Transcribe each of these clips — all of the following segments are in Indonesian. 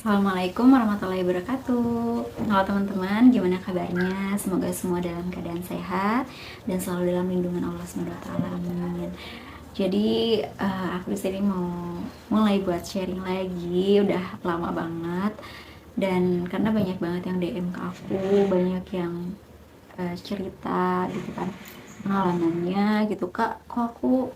Assalamualaikum warahmatullahi wabarakatuh. Halo teman-teman, gimana kabarnya? Semoga semua dalam keadaan sehat dan selalu dalam lindungan Allah SWT. Amin. Jadi aku di sini mau mulai buat sharing lagi. Udah lama banget dan karena banyak banget yang DM ke aku, banyak yang cerita gitu kan pengalamannya gitu, Kak, kok aku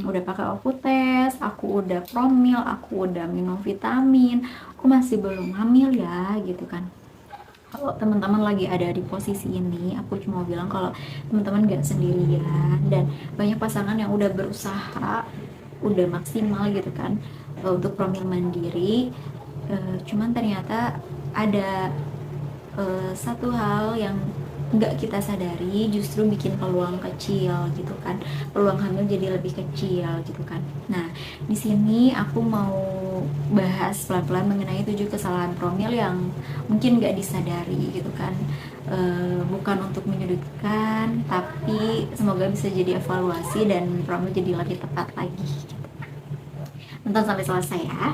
udah pakai Ovutes, aku udah promil, aku udah minum vitamin, aku masih belum hamil ya gitu kan. Kalau teman-teman lagi ada di posisi ini, aku cuma bilang kalau teman-teman gak sendirian dan banyak pasangan yang udah berusaha, udah maksimal gitu kan, untuk promil mandiri. Cuman ternyata ada satu hal yang nggak kita sadari justru bikin peluang kecil gitu kan, peluang hamil jadi lebih kecil gitu kan. Nah, di sini aku mau bahas pelan-pelan mengenai 7 kesalahan promil yang mungkin nggak disadari gitu kan. Bukan untuk menyudutkan, tapi semoga bisa jadi evaluasi dan promil jadi lebih tepat lagi. Nonton sampai selesai ya.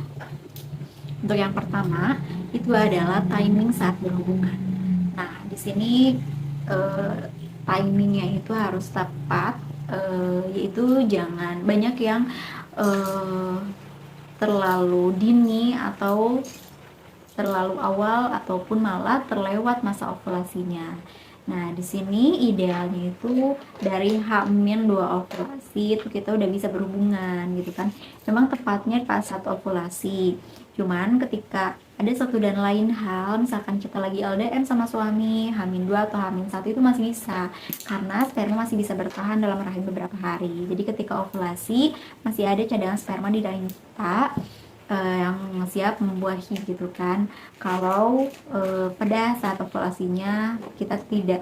Untuk yang pertama itu adalah timing saat berhubungan. Nah, di sini eh, timingnya itu harus tepat, yaitu jangan banyak yang eh, terlalu dini atau terlalu awal ataupun malah terlewat masa ovulasinya. Nah, di sini idealnya itu dari H-2 ovulasi itu kita udah bisa berhubungan gitu kan. Memang tepatnya pas saat ovulasi. Cuman ketika ada satu dan lain hal, misalkan kita lagi LDM sama suami, H-2 atau H-1 itu masih bisa. Karena sperma masih bisa bertahan dalam rahim beberapa hari. Jadi ketika ovulasi masih ada cadangan sperma di rahim kita, yang siap membuahi gitu kan. Kalau pada saat ovulasinya kita tidak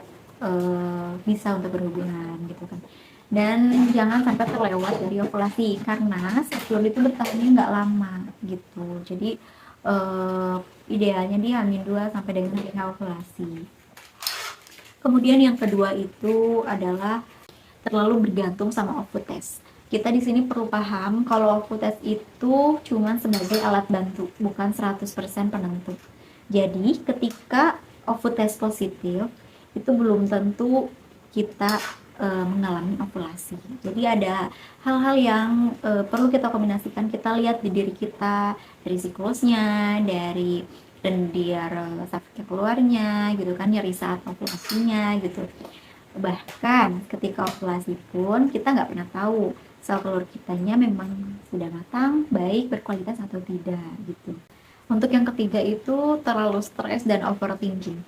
bisa untuk berhubungan gitu kan. Dan jangan sampai terlewat dari ovulasi karena seksual itu bertahannya nggak lama gitu. Jadi idealnya dia H-2 sampai dengan hari ovulasi. Kemudian yang kedua itu adalah terlalu bergantung sama Ovutes. Kita di sini perlu paham kalau Ovutes itu cuma sebagai alat bantu, bukan 100% penentu. Jadi ketika Ovutes positif, itu belum tentu kita mengalami ovulasi. Jadi ada hal-hal yang perlu kita kombinasikan. Kita lihat di diri kita, dari siklusnya, dari lendir sakit keluarnya gitu kan, nyeri saat ovulasinya gitu. Bahkan ketika ovulasi pun kita nggak pernah tahu sel telur kitanya memang sudah matang, baik, berkualitas atau tidak gitu. Untuk yang ketiga itu terlalu stres dan overthinking.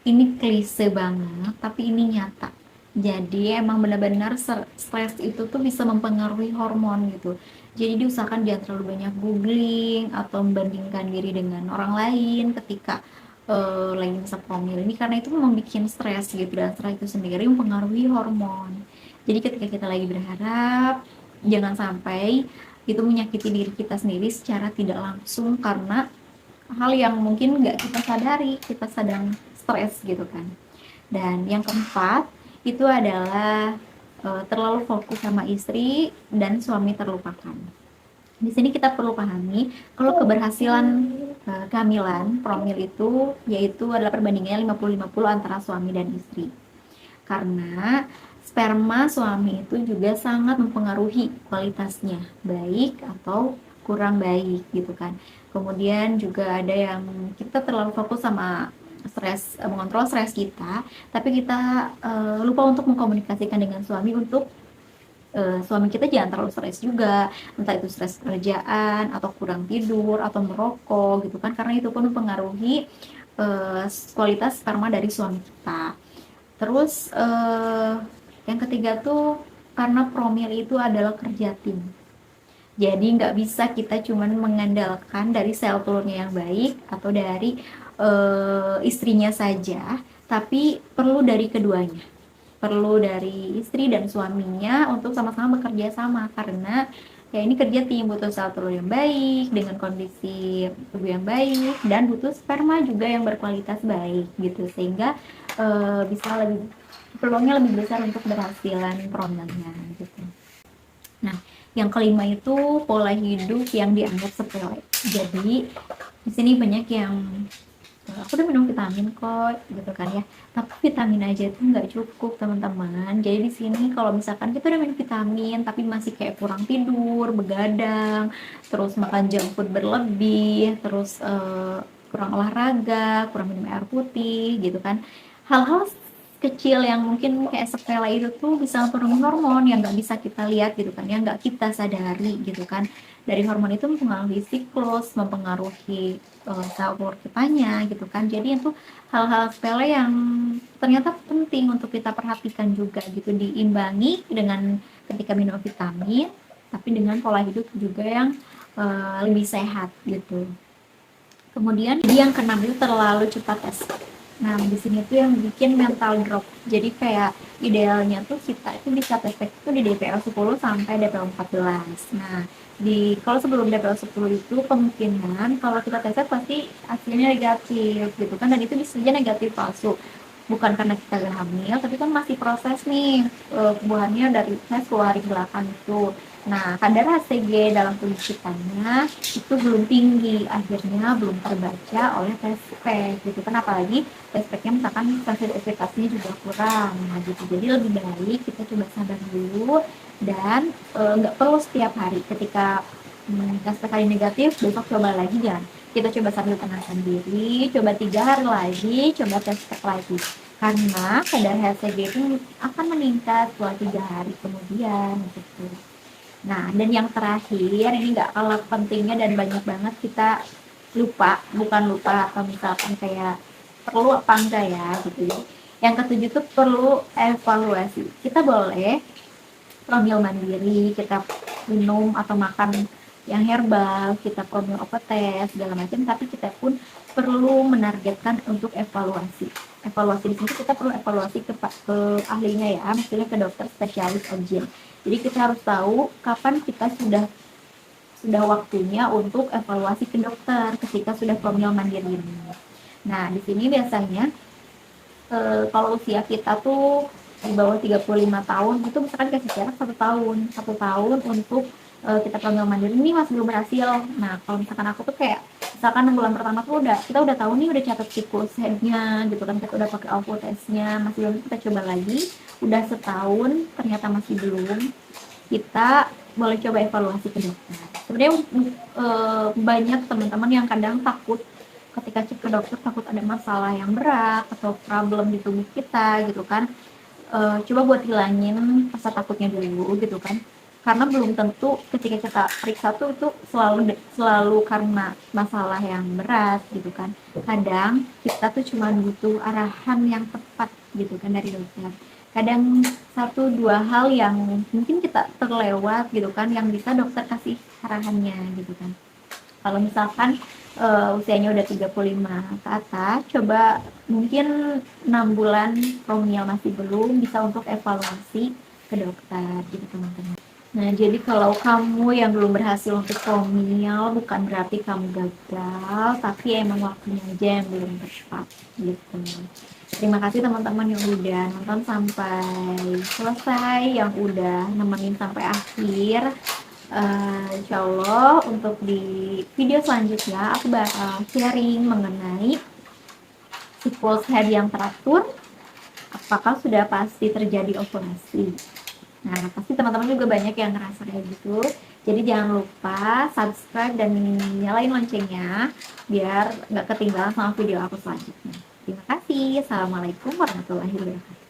Ini klise banget, tapi ini nyata. Jadi emang benar-benar stres itu tuh bisa mempengaruhi hormon gitu. Jadi diusahakan jangan terlalu banyak googling atau membandingkan diri dengan orang lain ketika lagi masa promil ini, karena itu membuat stres gitu, dan stres itu sendiri mempengaruhi hormon. Jadi ketika kita lagi berharap, jangan sampai itu menyakiti diri kita sendiri secara tidak langsung karena hal yang mungkin nggak kita sadari, kita sedang stres gitu kan. Dan yang keempat itu adalah terlalu fokus sama istri dan suami terlupakan. Di sini kita perlu pahami kalau keberhasilan kehamilan promil itu yaitu adalah perbandingannya 50-50 antara suami dan istri. Karena sperma suami itu juga sangat mempengaruhi kualitasnya, baik atau kurang baik gitu kan. Kemudian juga ada yang kita terlalu fokus sama stres, mengontrol stres kita, tapi kita lupa untuk mengkomunikasikan dengan suami untuk suami kita jangan terlalu stres juga, entah itu stres kerjaan atau kurang tidur atau merokok gitu kan, karena itu pun mempengaruhi kualitas sperma dari suami kita. Terus yang ketiga tuh karena promil itu adalah kerja tim. Jadi nggak bisa kita cuman mengandalkan dari sel telurnya yang baik atau dari istrinya saja, tapi perlu dari keduanya. Perlu dari istri dan suaminya untuk sama-sama bekerja sama, karena ya ini kerja tim, butuh sel telur yang baik dengan kondisi tubuh yang baik dan butuh sperma juga yang berkualitas baik gitu, sehingga bisa lebih, peluangnya lebih besar untuk berhasilan promilnya gitu. Nah, yang kelima itu pola hidup yang dianggap sepele. Jadi di sini banyak yang aku udah minum vitamin kok gitu kan ya, tapi vitamin aja itu nggak cukup teman-teman. Jadi di sini kalau misalkan kita udah minum vitamin tapi masih kayak kurang tidur, begadang, terus makan junk food berlebih, terus kurang olahraga, kurang minum air putih gitu kan, hal-hal kecil yang mungkin kayak sepele itu tuh bisa mempengaruhi hormon yang nggak bisa kita lihat gitu kan, yang nggak kita sadari gitu kan. Dari hormon itu mempengaruhi siklus, mempengaruhi sahur kitanya gitu kan. Jadi itu hal-hal sepele yang ternyata penting untuk kita perhatikan juga gitu, diimbangi dengan ketika minum vitamin, tapi dengan pola hidup juga yang lebih sehat gitu. Kemudian yang keenam itu terlalu cepat tes. Nah, di sini tuh yang bikin mental drop. Jadi kayak idealnya tuh kita itu bisa tes itu di DPL 10 sampai DPL 14. Nah, kalau sebelum DPL 10 itu kemungkinan kalau kita tes pasti hasilnya negatif gitu kan, dan itu bisa saja negatif palsu. Bukan karena kita gak hamil, tapi kan masih proses nih kebuahannya dari tes keluar di belakang itu. Nah, kadar HCG dalam tubuh kitanya itu belum tinggi, akhirnya belum terbaca oleh tes pack gitu kan, apalagi tes packnya misalkan sensitivitasnya juga kurang. Nah gitu, jadi lebih baik kita coba sabar dulu dan nggak perlu setiap hari ketika tes pack kali negatif besok coba lagi, jangan. Kita coba sambil tenangkan diri, coba 3 hari lagi, coba tes pack lagi, karena kadar HCG itu akan meningkat setelah 3 hari kemudian gitu. Nah, dan yang terakhir, ini nggak kalah pentingnya dan banyak banget kita lupa, bukan lupa atau misalkan kayak perlu apa enggak ya gitu ya. Yang ketujuh tuh perlu evaluasi. Kita boleh promil mandiri, kita minum atau makan yang herbal, kita promil opetes segala macam, tapi kita pun perlu menargetkan untuk evaluasi. Evaluasi di sini kita perlu evaluasi ke ahlinya ya, maksudnya ke dokter spesialis objek. Jadi kita harus tahu kapan kita sudah waktunya untuk evaluasi ke dokter ketika sudah promil mandiri ini. Nah, di sini biasanya kalau usia kita tuh di bawah 35 tahun itu misalkan kasih jarak 1 tahun untuk kita promil mandiri ini masih belum berhasil. Nah, kalau misalkan aku tuh kayak misalkan 6 bulan pertama tuh kita udah tahu nih, udah catat siklus headnya gitu kan, kita udah pakai output testnya, masih belum, kita coba lagi. Udah setahun ternyata masih belum, kita boleh coba evaluasi ke dokter. Sebenarnya banyak teman-teman yang kadang takut ketika cek ke dokter, takut ada masalah yang berat atau problem di tubuh kita gitu kan. Coba buat hilangin rasa takutnya dulu gitu kan, karena belum tentu ketika kita periksa tuh itu selalu karena masalah yang berat gitu kan. Kadang kita tuh cuma butuh arahan yang tepat gitu kan dari dokter. Kadang 1-2 hal yang mungkin kita terlewat gitu kan, yang bisa dokter kasih arahannya gitu kan. Kalau misalkan usianya udah 35 ke atas, coba mungkin 6 bulan promil masih belum, bisa untuk evaluasi ke dokter gitu teman-teman. Nah, jadi kalau kamu yang belum berhasil untuk promil, bukan berarti kamu gagal, tapi emang waktunya aja yang belum tepat gitu. Terima kasih teman-teman yang udah nonton sampai selesai, yang udah nemenin sampai akhir. Insya Allah untuk di video selanjutnya aku bakal sharing mengenai siklus head yang teratur, apakah sudah pasti terjadi ovulasi. Nah, pasti teman-teman juga banyak yang ngerasa kayak gitu. Jadi jangan lupa subscribe dan nyalain loncengnya biar nggak ketinggalan sama video aku selanjutnya. Terima kasih. Assalamualaikum warahmatullahi wabarakatuh.